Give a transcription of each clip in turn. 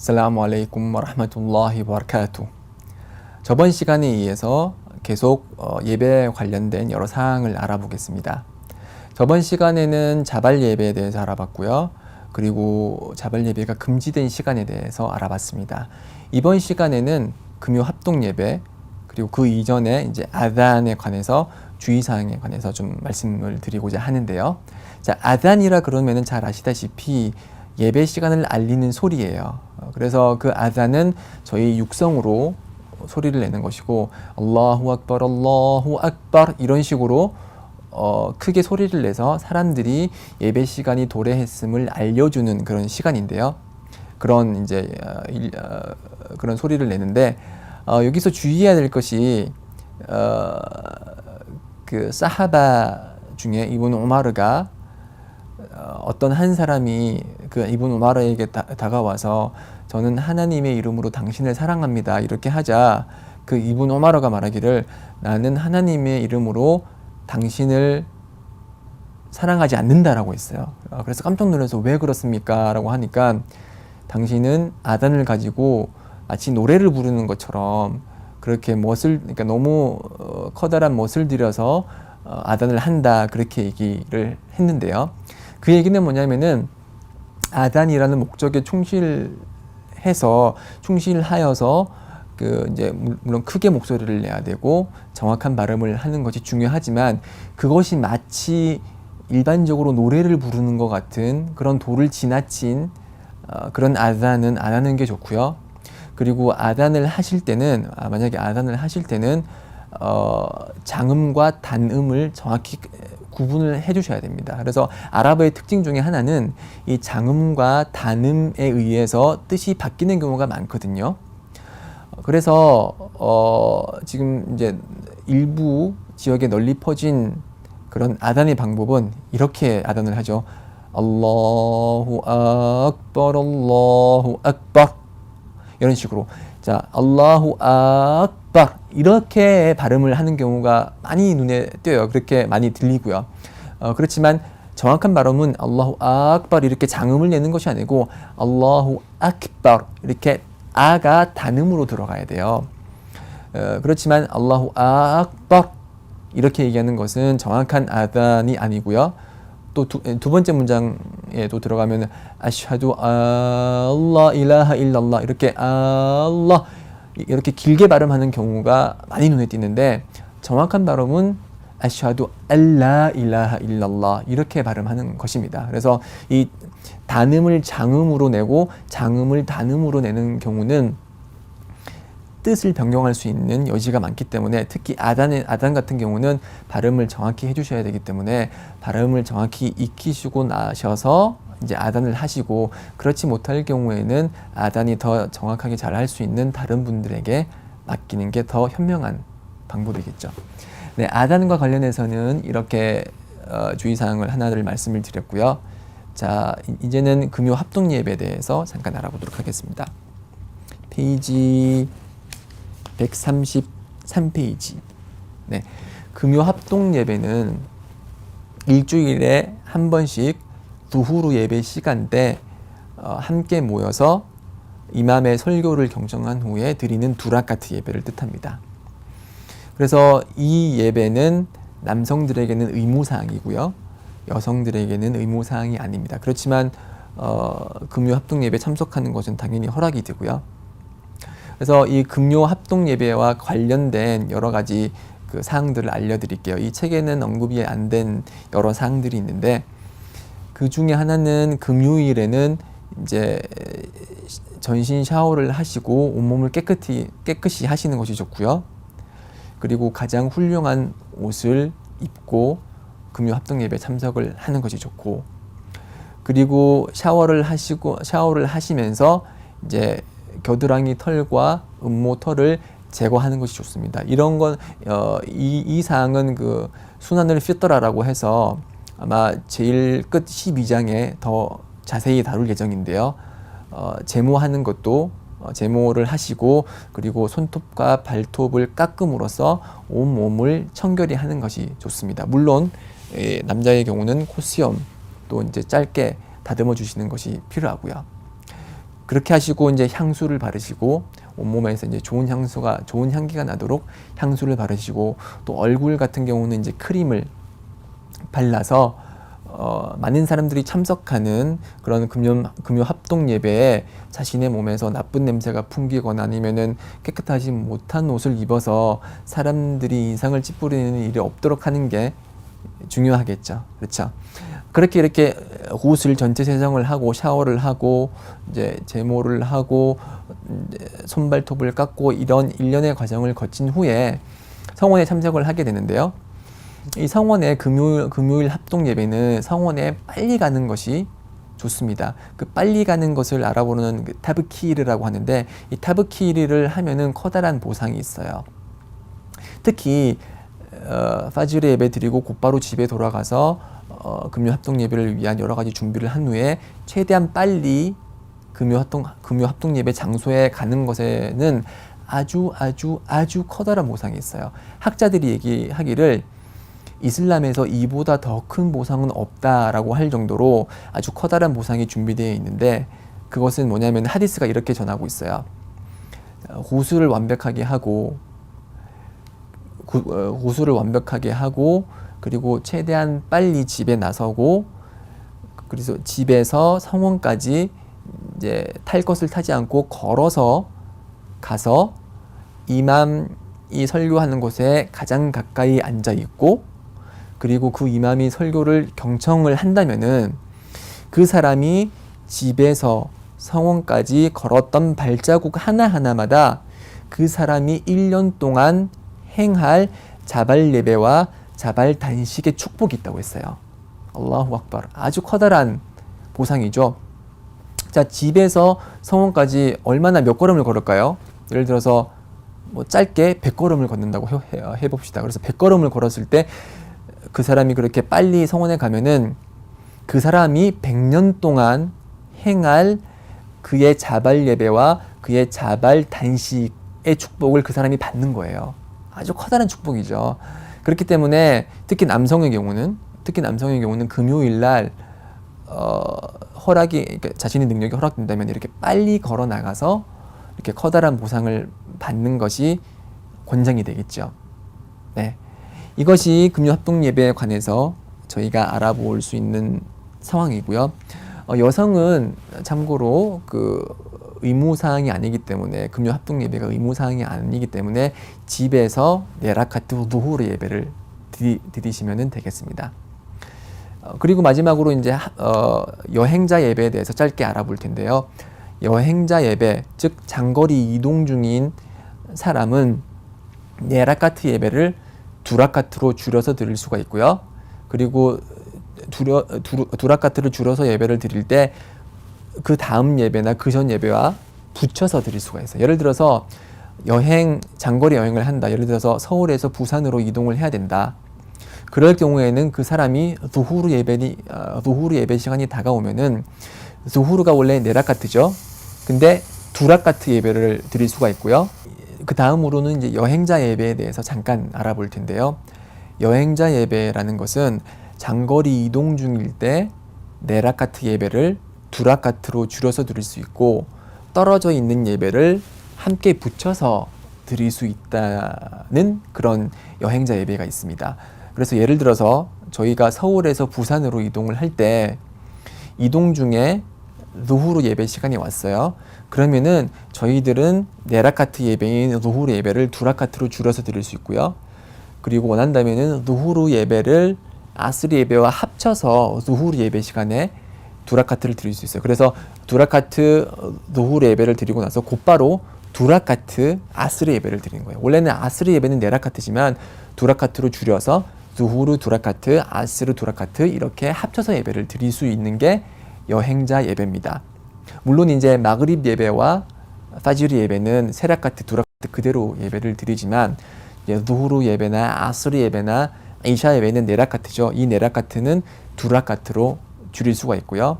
아슬라무 알레이쿰 와라흐마툴라히 와바라카투. 저번 시간에 이어서 계속 예배에 관련된 여러 사항을 알아보겠습니다. 저번 시간에는 자발 예배에 대해서 알아봤고요. 그리고 자발 예배가 금지된 시간에 대해서 알아봤습니다. 이번 시간에는 금요 합동 예배, 그리고 그 이전에 이제 아단에 관해서 주의사항에 관해서 좀 말씀을 드리고자 하는데요. 자, 아단이라 그러면은 잘 아시다시피 예배 시간을 알리는 소리예요. 그래서 그 아단은 저희 육성으로 소리를 내는 것이고, 알라후 악발, 알라후 악발 이런 식으로 크게 소리를 내서 사람들이 예배 시간이 도래했음을 알려주는 그런 시간인데요. 그런 이제 그런 소리를 내는데 여기서 주의해야 될 것이 그 사하바 중에 이브누 우마르가 어떤 한 사람이 그 이브누 우마르에게 다가와서 저는 하나님의 이름으로 당신을 사랑합니다 이렇게 하자, 그 이브누 우마르가 말하기를 나는 하나님의 이름으로 당신을 사랑하지 않는다라고 했어요. 그래서 깜짝 놀라서 왜 그렇습니까? 라고 하니까 당신은 아단을 가지고 마치 노래를 부르는 것처럼 그렇게 그러니까 너무 커다란 멋을 들여서 아단을 한다, 그렇게 얘기를 했는데요. 그 얘기는 뭐냐면은 아단이라는 목적에 충실하여서 그 이제 물론 크게 목소리를 내야 되고 정확한 발음을 하는 것이 중요하지만, 그것이 마치 일반적으로 노래를 부르는 것 같은 그런 도를 지나친 그런 아단은 안 하는 게 좋고요. 그리고 아단을 하실 때는 만약에 아단을 하실 때는 장음과 단음을 정확히 구분을 해 주셔야 됩니다. 그래서 아랍어의 특징 중에 하나는 이 장음과 단음에 의해서 뜻이 바뀌는 경우가 많거든요. 그래서 지금 이제 일부 지역에 널리 퍼진 그런 아단의 방법은 이렇게 아단을 하죠. 알라후 악발, 알라후 악발 이런 식으로. 자, 알라후 악발 이렇게 발음을 하는 경우가 많이 눈에 띄어요. 그렇게 많이 들리고요. 그렇지만 정확한 발음은 알라후 악발 이렇게 장음을 내는 것이 아니고 알라후 악발 이렇게 아가 단음으로 들어가야 돼요. 그렇지만 알라후 악발 이렇게 얘기하는 것은 정확한 아단이 아니고요. 또 두 번째 문장에 또 들어가면 아슈하두 알라 일라하 일랄라 이렇게 알라 이렇게 길게 발음하는 경우가 많이 눈에 띄는데, 정확한 발음은 아슈하두 알라 일라하 일랄라 이렇게 발음하는 것입니다. 그래서 이 단음을 장음으로 내고 장음을 단음으로 내는 경우는 뜻을 변경할 수 있는 여지가 많기 때문에, 특히 아단 같은 경우는 발음을 정확히 해주셔야 되기 때문에 발음을 정확히 익히시고 나셔서 이제 아단을 하시고, 그렇지 못할 경우에는 아단이 더 정확하게 잘 할 수 있는 다른 분들에게 맡기는 게 더 현명한 방법이겠죠. 네, 아단과 관련해서는 이렇게 주의사항을 하나를 말씀을 드렸고요. 자, 이제는 금요 합동 예배에 대해서 잠깐 알아보도록 하겠습니다. 페이지 133페이지. 네, 금요 합동 예배는 일주일에 한 번씩 두후루 예배 시간대 함께 모여서 이맘의 설교를 경청한 후에 드리는 두라카트 예배를 뜻합니다. 그래서 이 예배는 남성들에게는 의무사항이고요, 여성들에게는 의무사항이 아닙니다. 그렇지만 금요 합동 예배 참석하는 것은 당연히 허락이 되고요. 그래서 이 금요 합동 예배와 관련된 여러 가지 그 사항들을 알려드릴게요. 이 책에는 언급이 안 된 여러 사항들이 있는데, 그 중에 하나는 금요일에는 이제 전신 샤워를 하시고 온몸을 깨끗이 하시는 것이 좋고요. 그리고 가장 훌륭한 옷을 입고 금요 합동 예배 참석을 하는 것이 좋고, 그리고 샤워를 하시면서 이제 겨드랑이 털과 음모 털을 제거하는 것이 좋습니다. 이런 건 이 사항은 그 수난을 피떠라라고 해서 아마 제일 끝 12장에 더 자세히 다룰 예정인데요. 제모하는 것도 제모를 하시고, 그리고 손톱과 발톱을 깎음으로써 온 몸을 청결히 하는 것이 좋습니다. 물론 남자의 경우는 콧수염 또 이제 짧게 다듬어 주시는 것이 필요하고요. 그렇게 하시고 이제 향수를 바르시고 온몸에서 이제 좋은 향기가 나도록 향수를 바르시고 또 얼굴 같은 경우는 이제 크림을 발라서 많은 사람들이 참석하는 그런 금요 합동 예배에 자신의 몸에서 나쁜 냄새가 풍기거나 아니면은 깨끗하지 못한 옷을 입어서 사람들이 인상을 찌푸리는 일이 없도록 하는 게 중요하겠죠. 그렇죠. 그렇게 이렇게 옷을 전체 세정을 하고 샤워를 하고 이제 제모를 하고 손발톱을 깎고 이런 일련의 과정을 거친 후에 성원에 참석을 하게 되는데요. 이 성원의 금요일 합동 예배는 성원에 빨리 가는 것이 좋습니다. 그 빨리 가는 것을 알아보는 그 타브키르라고 하는데 이 타브키르를 하면은 커다란 보상이 있어요. 특히 파지르 예배 드리고 곧바로 집에 돌아가서 금요 합동 예배를 위한 여러 가지 준비를 한 후에 최대한 빨리 금요 합동 예배 장소에 가는 것에는 아주 커다란 보상이 있어요. 학자들이 얘기하기를 이슬람에서 이보다 더 큰 보상은 없다라고 할 정도로 아주 커다란 보상이 준비되어 있는데 그것은 뭐냐면 하디스가 이렇게 전하고 있어요. 구슬을 완벽하게 하고 그리고 최대한 빨리 집에 나서고 그래서 집에서 성원까지 이제 탈 것을 타지 않고 걸어서 가서 이맘이 설교하는 곳에 가장 가까이 앉아 있고 그리고 그 이맘이 설교를 경청을 한다면은 그 사람이 집에서 성원까지 걸었던 발자국 하나하나마다 그 사람이 1년 동안 행할 자발 예배와 자발 단식의 축복이 있다고 했어요. 알라후 악발. 아주 커다란 보상이죠. 자, 집에서 성원까지 얼마나 몇 걸음을 걸을까요? 예를 들어서 뭐 짧게 100걸음을 걷는다고 해봅시다. 그래서 100걸음을 걸었을 때 그 사람이 그렇게 빨리 성원에 가면은 그 사람이 100년 동안 행할 그의 자발 예배와 그의 자발 단식의 축복을 그 사람이 받는 거예요. 아주 커다란 축복이죠. 그렇기 때문에 특히 남성의 경우는 금요일 날 그러니까 자신의 능력이 허락된다면 이렇게 빨리 걸어 나가서 이렇게 커다란 보상을 받는 것이 권장이 되겠죠. 네. 이것이 금요 합동 예배에 관해서 저희가 알아볼 수 있는 상황이고요. 여성은 참고로 그 의무사항이 아니기 때문에 금요 합동 예배가 의무사항이 아니기 때문에 집에서 네라카트 두후르 예배를 드리시면 되겠습니다. 그리고 마지막으로 이제 여행자 예배에 대해서 짧게 알아볼 텐데요. 여행자 예배, 즉 장거리 이동 중인 사람은 네라카트 예배를 두라카트로 줄여서 드릴 수가 있고요. 그리고 두라카트를 줄여서 예배를 드릴 때 그 다음 예배나 그 전 예배와 붙여서 드릴 수가 있어요. 예를 들어서 장거리 여행을 한다. 예를 들어서 서울에서 부산으로 이동을 해야 된다. 그럴 경우에는 그 사람이 두후르 예배 시간이 다가오면은 두후르가 원래 네라카트죠. 근데 두라카트 예배를 드릴 수가 있고요. 그 다음으로는 이제 여행자 예배에 대해서 잠깐 알아볼 텐데요. 여행자 예배라는 것은 장거리 이동 중일 때 네라카트 예배를 두라카트로 줄여서 드릴 수 있고 떨어져 있는 예배를 함께 붙여서 드릴 수 있다는 그런 여행자 예배가 있습니다. 그래서 예를 들어서 저희가 서울에서 부산으로 이동을 할 때 이동 중에 누후르 예배 시간이 왔어요. 그러면은 저희들은 네라카트 예배인 누후르 예배를 두라카트로 줄여서 드릴 수 있고요. 그리고 원한다면은 누후르 예배를 아스리 예배와 합쳐서 누후르 예배 시간에 두라카트를 드릴 수 있어요. 그래서 두라카트 누후르 예배를 드리고 나서 곧바로 두라카트 아스리 예배를 드리는 거예요. 원래는 아스리 예배는 네라카트지만 두라카트로 줄여서 누후르 두라카트, 아스르 두라카트 이렇게 합쳐서 예배를 드릴 수 있는 게 여행자 예배입니다. 물론 이제 마그립 예배와 파지르 예배는 세라카트, 두라카트 그대로 예배를 드리지만 누후르 예배나 아스르 예배나 이샤 예배는 네라카트죠. 이 네라카트는 두라카트로 줄일 수가 있고요.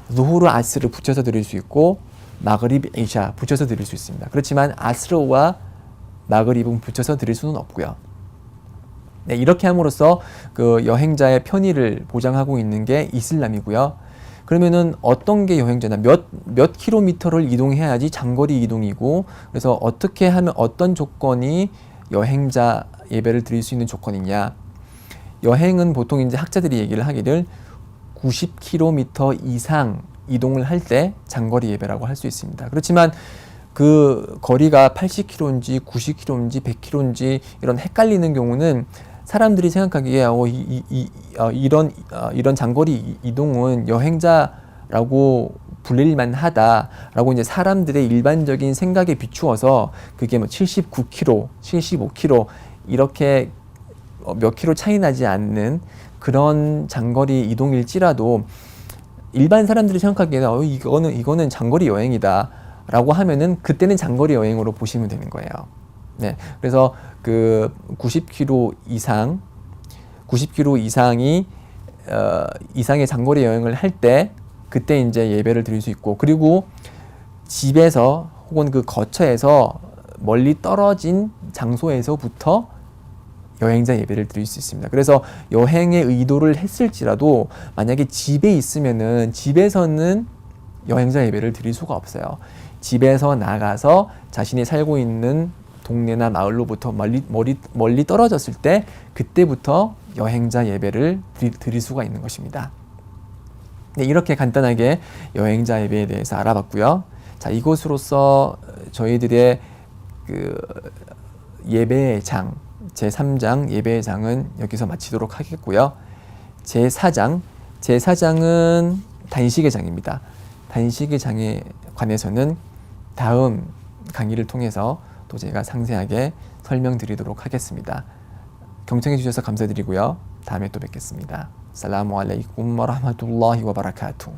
누후르 아스르 붙여서 드릴 수 있고 마그립 이샤 붙여서 드릴 수 있습니다. 그렇지만 아스르와 마그립은 붙여서 드릴 수는 없고요. 네, 이렇게 함으로써 그 여행자의 편의를 보장하고 있는 게 이슬람이고요. 그러면은 어떤 게 여행자냐, 몇 킬로미터를 이동해야지 장거리 이동이고, 그래서 어떻게 하면 어떤 조건이 여행자 예배를 드릴 수 있는 조건이냐. 여행은 보통 이제 학자들이 얘기를 하기를 90km 이상 이동을 할 때 장거리 예배라고 할 수 있습니다. 그렇지만 그 거리가 80km인지 90km인지 100km인지 이런 헷갈리는 경우는 사람들이 생각하기에 이런 장거리 이동은 여행자라고 불릴만 하다라고 이제 사람들의 일반적인 생각에 비추어서 그게 뭐 79km, 75km 이렇게 몇 킬로 차이 나지 않는 그런 장거리 이동일지라도 일반 사람들이 생각하기에는 이거는 장거리 여행이다 라고 하면은 그때는 장거리 여행으로 보시면 되는 거예요. 네. 그래서 그 90km 이상이 이상의 장거리 여행을 할 때 그때 이제 예배를 드릴 수 있고, 그리고 집에서 혹은 그 거처에서 멀리 떨어진 장소에서부터 여행자 예배를 드릴 수 있습니다. 그래서 여행의 의도를 했을지라도 만약에 집에 있으면은 집에서는 여행자 예배를 드릴 수가 없어요. 집에서 나가서 자신이 살고 있는 동네나 마을로부터 멀리 떨어졌을 때 그때부터 여행자 예배를 드릴 수가 있는 것입니다. 네, 이렇게 간단하게 여행자 예배에 대해서 알아봤고요. 자, 이것으로서 저희들의 그 예배의 장, 제3장 예배의 장은 여기서 마치도록 하겠고요. 제4장은 단식의 장입니다. 단식의 장에 관해서는 다음 강의를 통해서 또 제가 상세하게 설명드리도록 하겠습니다. 경청해 주셔서 감사드리고요. 다음에 또 뵙겠습니다. 살라무 알레이쿰 와 라흐마툴라히 와 바라카투.